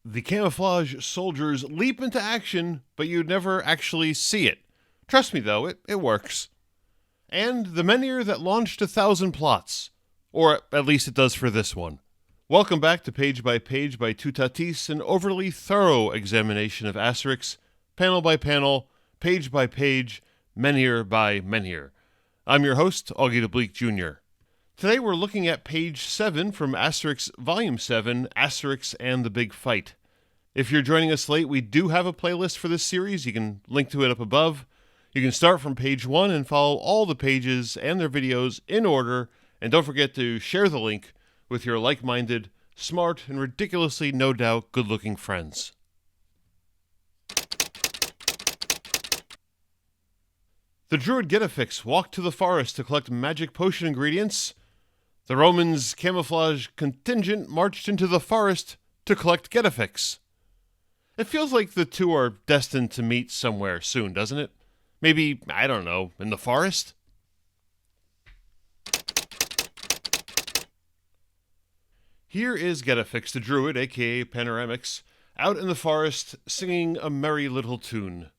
The camouflage soldiers leap into action, but you never actually see it. Trust me, though, it works. And the menhir that launched 1,000 plots. Or at least it does for this one. Welcome back to Page by Toutatis, an overly thorough examination of Asterix, panel by panel, page by page, menhir by menhir. I'm your host, Augie Obelix Jr. Today we're looking at page 7 from Asterix Volume 7, Asterix and the Big Fight. If you're joining us late, we do have a playlist for this series. You can link to it up above. You can start from page 1 and follow all the pages and their videos in order, and don't forget to share the link with your like-minded, smart, and ridiculously, no doubt, good-looking friends. The druid Getfix walked to the forest to collect magic potion ingredients. The Romans' camouflage contingent marched into the forest to collect Getfix. It feels like the two are destined to meet somewhere soon, doesn't it? Maybe, I don't know, in the forest? Here is Getfix the druid, aka Panoramix, out in the forest singing a merry little tune.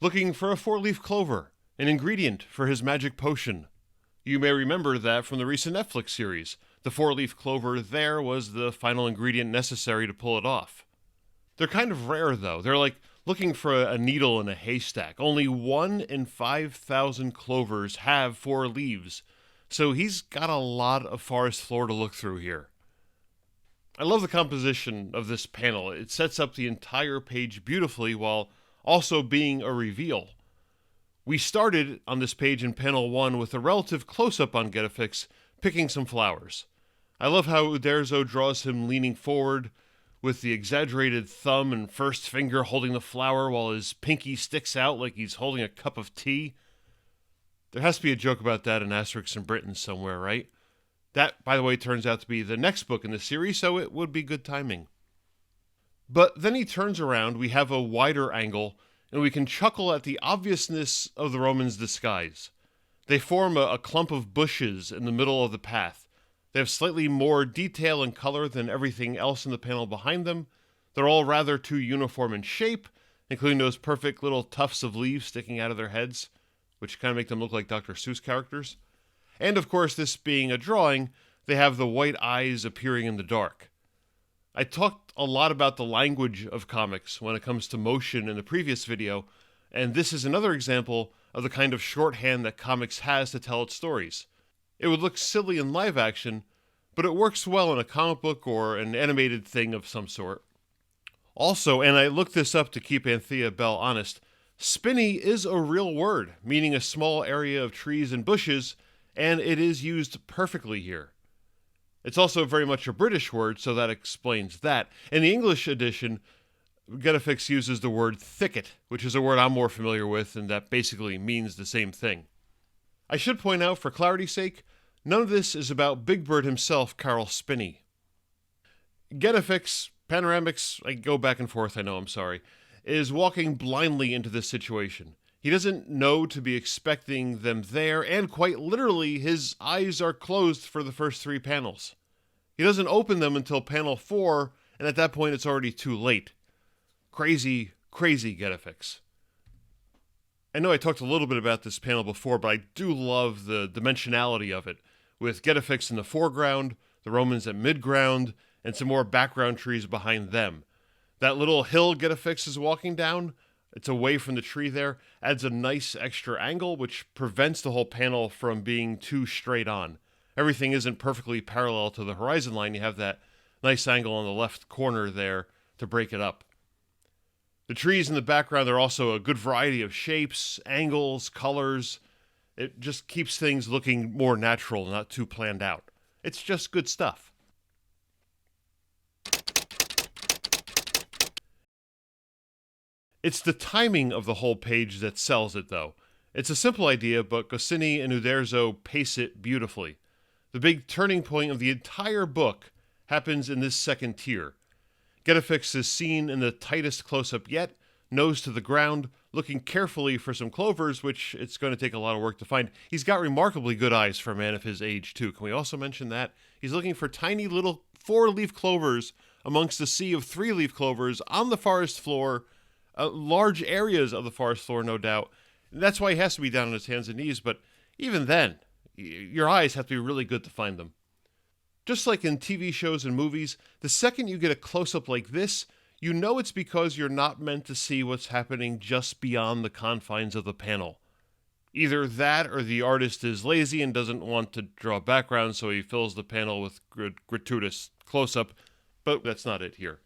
Looking for a 4-leaf clover, an ingredient for his magic potion. You may remember that from the recent Netflix series. The 4-leaf clover there was the final ingredient necessary to pull it off. They're kind of rare, though. They're like looking for a needle in a haystack. Only 1 in 5,000 clovers have 4 leaves, so he's got a lot of forest floor to look through here. I love the composition of this panel. It sets up the entire page beautifully while also being a reveal. We started on this page in panel 1 with a relative close-up on Getfix picking some flowers. I love how Uderzo draws him leaning forward with the exaggerated thumb and first finger holding the flower while his pinky sticks out like he's holding a cup of tea. There has to be a joke about that in Asterix in Britain somewhere, right? That, by the way, turns out to be the next book in the series, so it would be good timing. But then he turns around, we have a wider angle, and we can chuckle at the obviousness of the Romans' disguise. They form a clump of bushes in the middle of the path. They have slightly more detail and color than everything else in the panel behind them. They're all rather too uniform in shape, including those perfect little tufts of leaves sticking out of their heads, which kind of make them look like Dr. Seuss characters. And of course, this being a drawing, they have the white eyes appearing in the dark. I talked a lot about the language of comics when it comes to motion in the previous video, and this is another example of the kind of shorthand that comics has to tell its stories. It would look silly in live action, but it works well in a comic book or an animated thing of some sort. Also, and I looked this up to keep Anthea Bell honest, spinny is a real word, meaning a small area of trees and bushes, and it is used perfectly here. It's also very much a British word, so that explains that. In the English edition, Getfix uses the word thicket, which is a word I'm more familiar with, and that basically means the same thing. I should point out, for clarity's sake, none of this is about Big Bird himself, Carl Spinney. Getfix, Panoramix, I go back and forth, I know, I'm sorry, is walking blindly into this situation. He doesn't know to be expecting them there, and quite literally, his eyes are closed for the first 3 panels. He doesn't open them until panel 4, and at that point it's already too late. Crazy, crazy Getfix. I know I talked a little bit about this panel before, but I do love the dimensionality of it, with Getfix in the foreground, the Romans at midground, and some more background trees behind them. That little hill Getfix is walking down, it's away from the tree there, adds a nice extra angle, which prevents the whole panel from being too straight on. Everything isn't perfectly parallel to the horizon line. You have that nice angle on the left corner there to break it up. The trees in the background are also a good variety of shapes, angles, colors. It just keeps things looking more natural, not too planned out. It's just good stuff. It's the timing of the whole page that sells it, though. It's a simple idea, but Goscinny and Uderzo pace it beautifully. The big turning point of the entire book happens in this second tier. Getfix is seen in the tightest close-up yet, nose to the ground, looking carefully for some clovers, which it's going to take a lot of work to find. He's got remarkably good eyes for a man of his age, too. Can we also mention that? He's looking for tiny little 4-leaf clovers amongst a sea of 3-leaf clovers on the forest floor, large areas of the forest floor, no doubt. And that's why he has to be down on his hands and knees, but even then, your eyes have to be really good to find them. Just like in TV shows and movies, the second you get a close-up like this, you know it's because you're not meant to see what's happening just beyond the confines of the panel. Either that or the artist is lazy and doesn't want to draw background, so he fills the panel with gratuitous close-up, but that's not it here.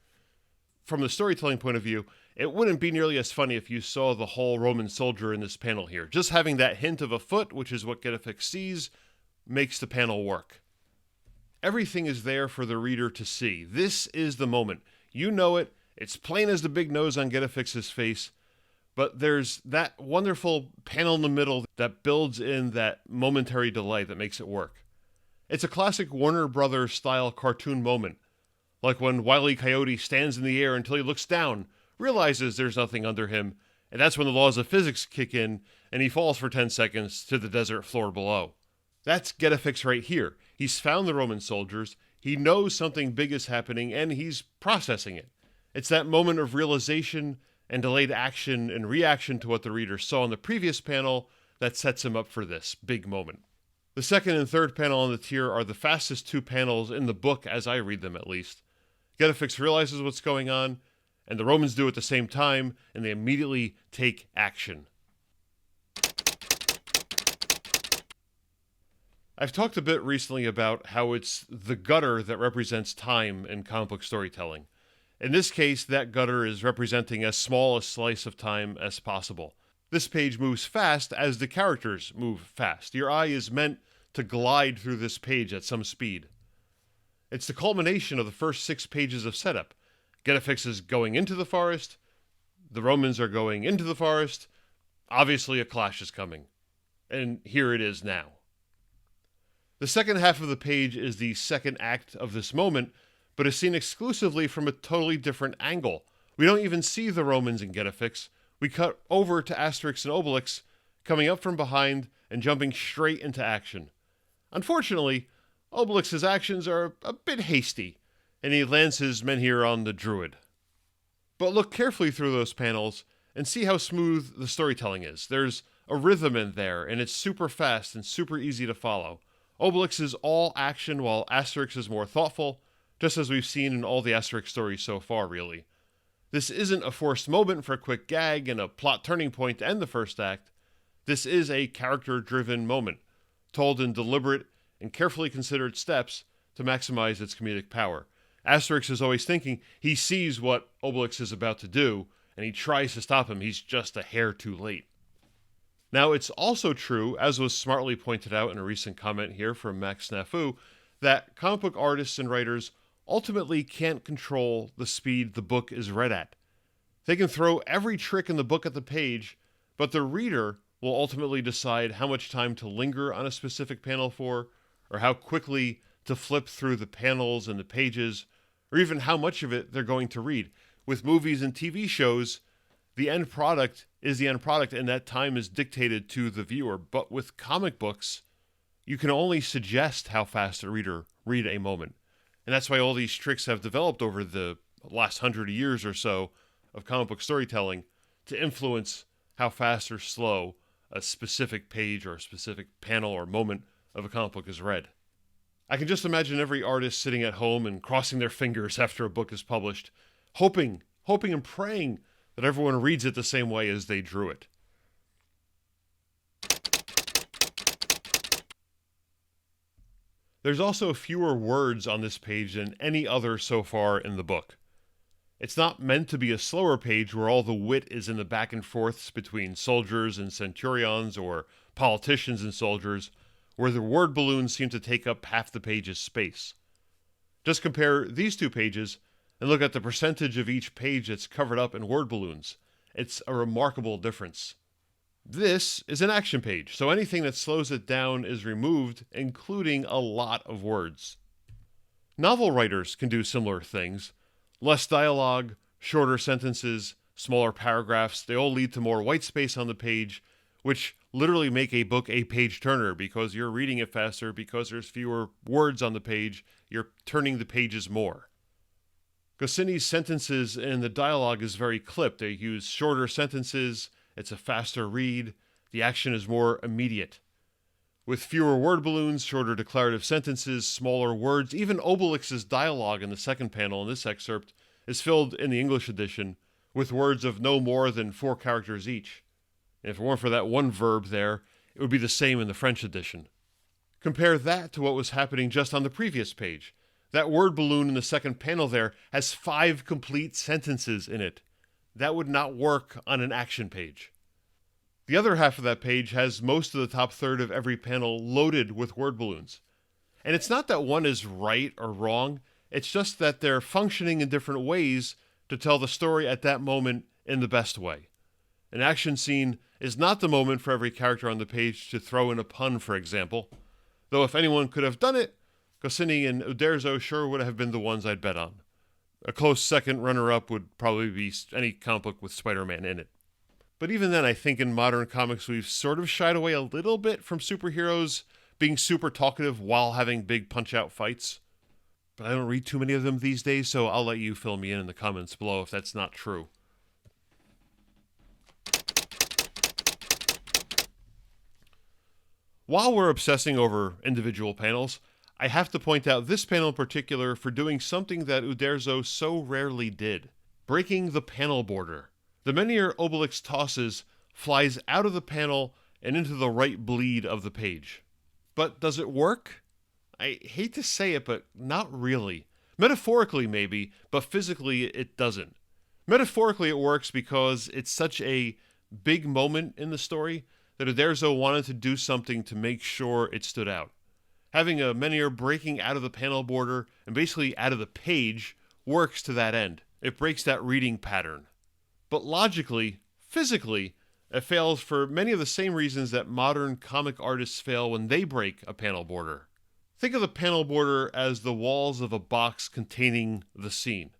From the storytelling point of view, it wouldn't be nearly as funny if you saw the whole Roman soldier in this panel here. Just having that hint of a foot, which is what Getfix sees, makes the panel work. Everything is there for the reader to see. This is the moment. You know it. It's plain as the big nose on Getfix's face. But there's that wonderful panel in the middle that builds in that momentary delay that makes it work. It's a classic Warner Brothers style cartoon moment. Like when Wile E. Coyote stands in the air until he looks down, realizes there's nothing under him, and that's when the laws of physics kick in, and he falls for 10 seconds to the desert floor below. That's Getfix right here. He's found the Roman soldiers, he knows something big is happening, and he's processing it. It's that moment of realization and delayed action and reaction to what the reader saw in the previous panel that sets him up for this big moment. The second and third panel on the tier are the fastest two panels in the book, as I read them at least. Getfix realizes what's going on, and the Romans do at the same time, and they immediately take action. I've talked a bit recently about how it's the gutter that represents time in comic book storytelling. In this case, that gutter is representing as small a slice of time as possible. This page moves fast as the characters move fast. Your eye is meant to glide through this page at some speed. It's the culmination of the first 6 pages of setup. Getfix is going into the forest. The Romans are going into the forest. Obviously, a clash is coming. And here it is now. The second half of the page is the second act of this moment, but is seen exclusively from a totally different angle. We don't even see the Romans in Getfix. We cut over to Asterix and Obelix, coming up from behind and jumping straight into action. Unfortunately, Obelix's actions are a bit hasty, and he lands his menhir on the druid. But look carefully through those panels and see how smooth the storytelling is. There's a rhythm in there, and it's super fast and super easy to follow. Obelix is all action, while Asterix is more thoughtful, just as we've seen in all the Asterix stories so far, really. This isn't a forced moment for a quick gag and a plot turning point to end the first act. This is a character-driven moment, told in deliberate and carefully considered steps to maximize its comedic power. Asterix is always thinking he sees what Obelix is about to do, and he tries to stop him. He's just a hair too late. Now, it's also true, as was smartly pointed out in a recent comment here from Max Snafu, that comic book artists and writers ultimately can't control the speed the book is read at. They can throw every trick in the book at the page, but the reader will ultimately decide how much time to linger on a specific panel for, or how quickly to flip through the panels and the pages, or even how much of it they're going to read. With movies and TV shows, the end product is the end product, and that time is dictated to the viewer. But with comic books, you can only suggest how fast a reader read a moment. And that's why all these tricks have developed over the last 100 years or so of comic book storytelling to influence how fast or slow a specific page or a specific panel or moment of a comic book is read. I can just imagine every artist sitting at home and crossing their fingers after a book is published, hoping and praying that everyone reads it the same way as they drew it. There's also fewer words on this page than any other so far in the book. It's not meant to be a slower page where all the wit is in the back and forths between soldiers and centurions or politicians and soldiers, where the word balloons seem to take up half the page's space. Just compare these two pages and look at the percentage of each page that's covered up in word balloons. It's a remarkable difference. This is an action page, so anything that slows it down is removed, including a lot of words. Novel writers can do similar things. Less dialogue, shorter sentences, smaller paragraphs, they all lead to more white space on the page, which literally make a book a page turner because you're reading it faster, because there's fewer words on the page, you're turning the pages more. Goscinny's sentences and the dialogue is very clipped. They use shorter sentences, it's a faster read, the action is more immediate. With fewer word balloons, shorter declarative sentences, smaller words, even Obelix's dialogue in the second panel in this excerpt is filled in the English edition with words of no more than 4 characters each. And if it weren't for that one verb there, it would be the same in the French edition. Compare that to what was happening just on the previous page. That word balloon in the second panel there has 5 complete sentences in it. That would not work on an action page. The other half of that page has most of the top third of every panel loaded with word balloons. And it's not that one is right or wrong, it's just that they're functioning in different ways to tell the story at that moment in the best way. An action scene is not the moment for every character on the page to throw in a pun, for example. Though if anyone could have done it, Goscinny and Uderzo sure would have been the ones I'd bet on. A close second runner-up would probably be any comic book with Spider-Man in it. But even then, I think in modern comics we've sort of shied away a little bit from superheroes being super talkative while having big punch-out fights. But I don't read too many of them these days, so I'll let you fill me in the comments below if that's not true. While we're obsessing over individual panels, I have to point out this panel in particular for doing something that Uderzo so rarely did. Breaking the panel border. The menhir Obelix tosses flies out of the panel and into the right bleed of the page. But does it work? I hate to say it, but not really. Metaphorically maybe, but physically it doesn't. Metaphorically it works because it's such a big moment in the story that Uderzo wanted to do something to make sure it stood out. Having a menhir breaking out of the panel border and basically out of the page works to that end. It breaks that reading pattern. But logically, physically, it fails for many of the same reasons that modern comic artists fail when they break a panel border. Think of the panel border as the walls of a box containing the scene.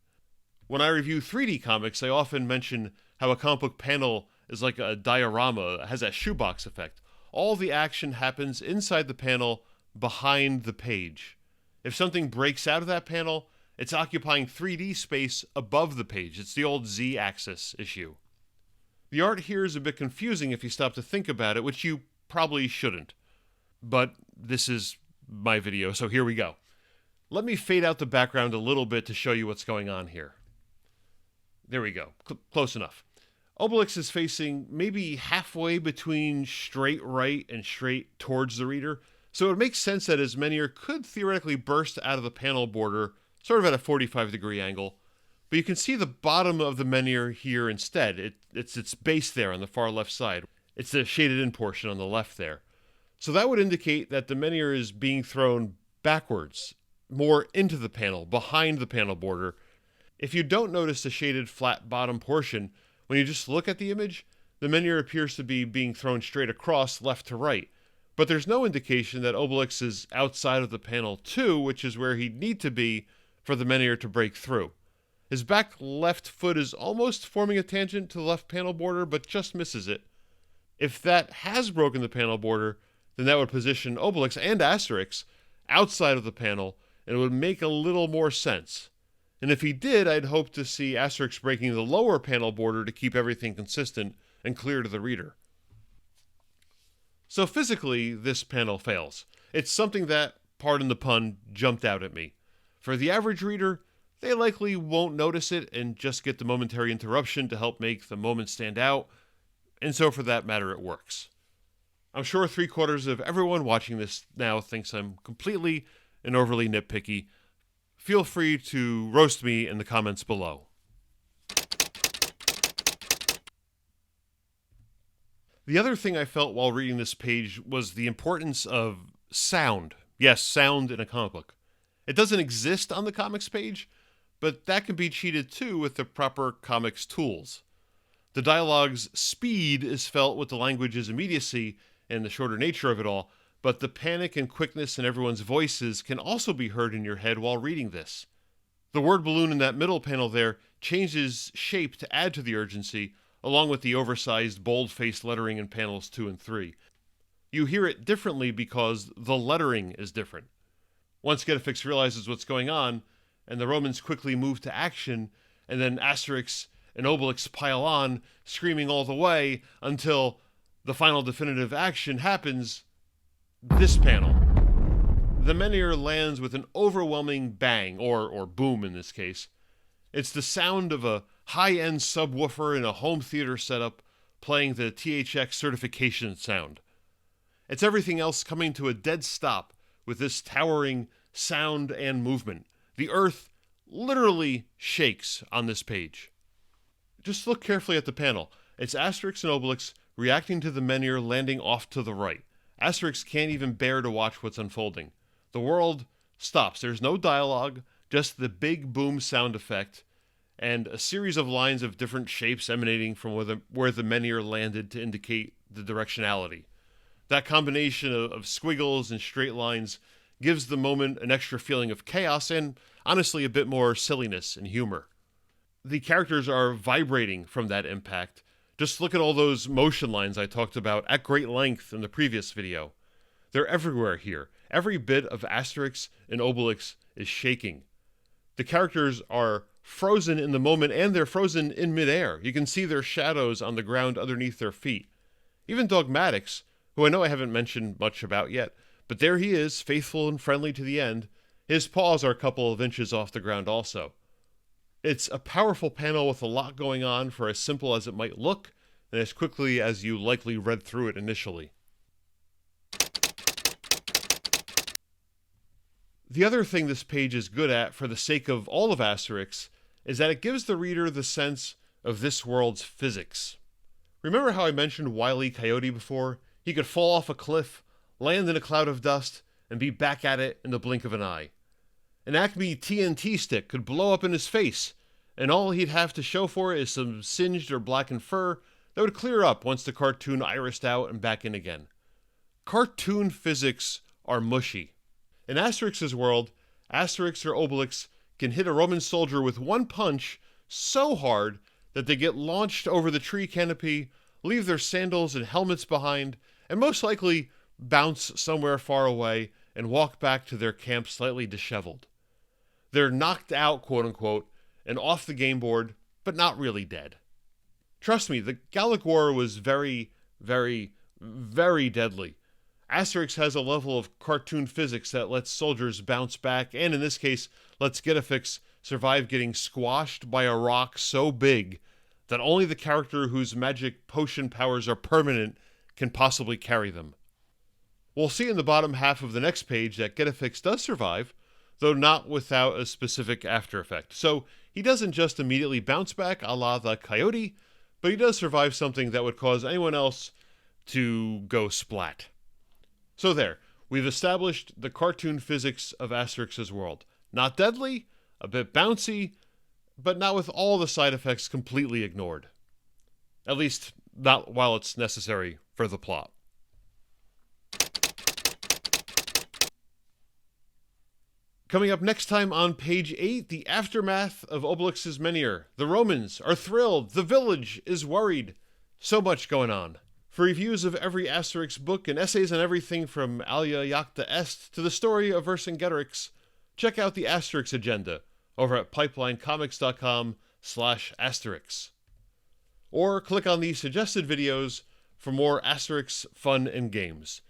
When I review 3D comics, I often mention how a comic book panel is like a diorama, has that shoebox effect. All the action happens inside the panel, behind the page. If something breaks out of that panel, it's occupying 3D space above the page. It's the old Z-axis issue. The art here is a bit confusing if you stop to think about it, which you probably shouldn't. But this is my video, so here we go. Let me fade out the background a little bit to show you what's going on here. There we go. Close enough. Obelix is facing maybe halfway between straight right and straight towards the reader, so it makes sense that his menhir could theoretically burst out of the panel border, sort of at a 45-degree angle. But you can see the bottom of the menhir here instead. It's its base there on the far left side. It's the shaded in portion on the left there. So that would indicate that the menhir is being thrown backwards, more into the panel, behind the panel border. If you don't notice the shaded flat bottom portion, when you just look at the image, the menhir appears to be being thrown straight across left to right. But there's no indication that Obelix is outside of the panel too, which is where he'd need to be for the menhir to break through. His back left foot is almost forming a tangent to the left panel border, but just misses it. If that has broken the panel border, then that would position Obelix and Asterix outside of the panel, and it would make a little more sense. And if he did, I'd hope to see Asterix breaking the lower panel border to keep everything consistent and clear to the reader. So physically, this panel fails. It's something that, pardon the pun, jumped out at me. For the average reader, they likely won't notice it and just get the momentary interruption to help make the moment stand out, and so for that matter it works. I'm sure 3/4 of everyone watching this now thinks I'm completely and overly nitpicky. Feel free to roast me in the comments below. The other thing I felt while reading this page was the importance of sound. Yes, sound in a comic book. It doesn't exist on the comics page, but that can be cheated too with the proper comics tools. The dialogue's speed is felt with the language's immediacy and the shorter nature of it all, but the panic and quickness in everyone's voices can also be heard in your head while reading this. The word balloon in that middle panel there changes shape to add to the urgency, along with the oversized, bold-faced lettering in panels 2 and 3. You hear it differently because the lettering is different. Once Getfix realizes what's going on, and the Romans quickly move to action, and then Asterix and Obelix pile on, screaming all the way, until the final definitive action happens. This panel. The menhir lands with an overwhelming bang, or boom in this case. It's the sound of a high-end subwoofer in a home theater setup playing the THX certification sound. It's everything else coming to a dead stop with this towering sound and movement. The earth literally shakes on this page. Just look carefully at the panel. It's Asterix and Obelix reacting to the menhir landing off to the right. Asterix can't even bear to watch what's unfolding. The world stops. There's no dialogue, just the big boom sound effect, and a series of lines of different shapes emanating from where the menhir landed to indicate the directionality. That combination of squiggles and straight lines gives the moment an extra feeling of chaos and, honestly, a bit more silliness and humor. The characters are vibrating from that impact. Just look at all those motion lines I talked about at great length in the previous video. They're everywhere here. Every bit of Asterix and Obelix is shaking. The characters are frozen in the moment, and they're frozen in midair. You can see their shadows on the ground underneath their feet. Even Dogmatix, who I know I haven't mentioned much about yet, but there he is, faithful and friendly to the end. His paws are a couple of inches off the ground also. It's a powerful panel with a lot going on for as simple as it might look, and as quickly as you likely read through it initially. The other thing this page is good at, for the sake of all of Asterix, is that it gives the reader the sense of this world's physics. Remember how I mentioned Wile E. Coyote before? He could fall off a cliff, land in a cloud of dust, and be back at it in the blink of an eye. An Acme TNT stick could blow up in his face, and all he'd have to show for it is some singed or blackened fur that would clear up once the cartoon irised out and back in again. Cartoon physics are mushy. In Asterix's world, Asterix or Obelix can hit a Roman soldier with one punch so hard that they get launched over the tree canopy, leave their sandals and helmets behind, and most likely bounce somewhere far away and walk back to their camp slightly disheveled. They're knocked out, quote-unquote, and off the game board, but not really dead. Trust me, the Gallic War was very, very, very deadly. Asterix has a level of cartoon physics that lets soldiers bounce back, and in this case, lets Getfix survive getting squashed by a rock so big that only the character whose magic potion powers are permanent can possibly carry them. We'll see in the bottom half of the next page that Getfix does survive, though not without a specific after effect. So he doesn't just immediately bounce back a la the Coyote, but he does survive something that would cause anyone else to go splat. So there, we've established the cartoon physics of Asterix's world. Not deadly, a bit bouncy, but not with all the side effects completely ignored. At least, not while it's necessary for the plot. Coming up next time on page 8, the aftermath of Obelix's menhir. The Romans are thrilled. The village is worried. So much going on. For reviews of every Asterix book and essays on everything from Alia Jacta Est to the story of Vercingetorix, check out the Asterix agenda over at pipelinecomics.com/Asterix. Or click on the suggested videos for more Asterix fun and games.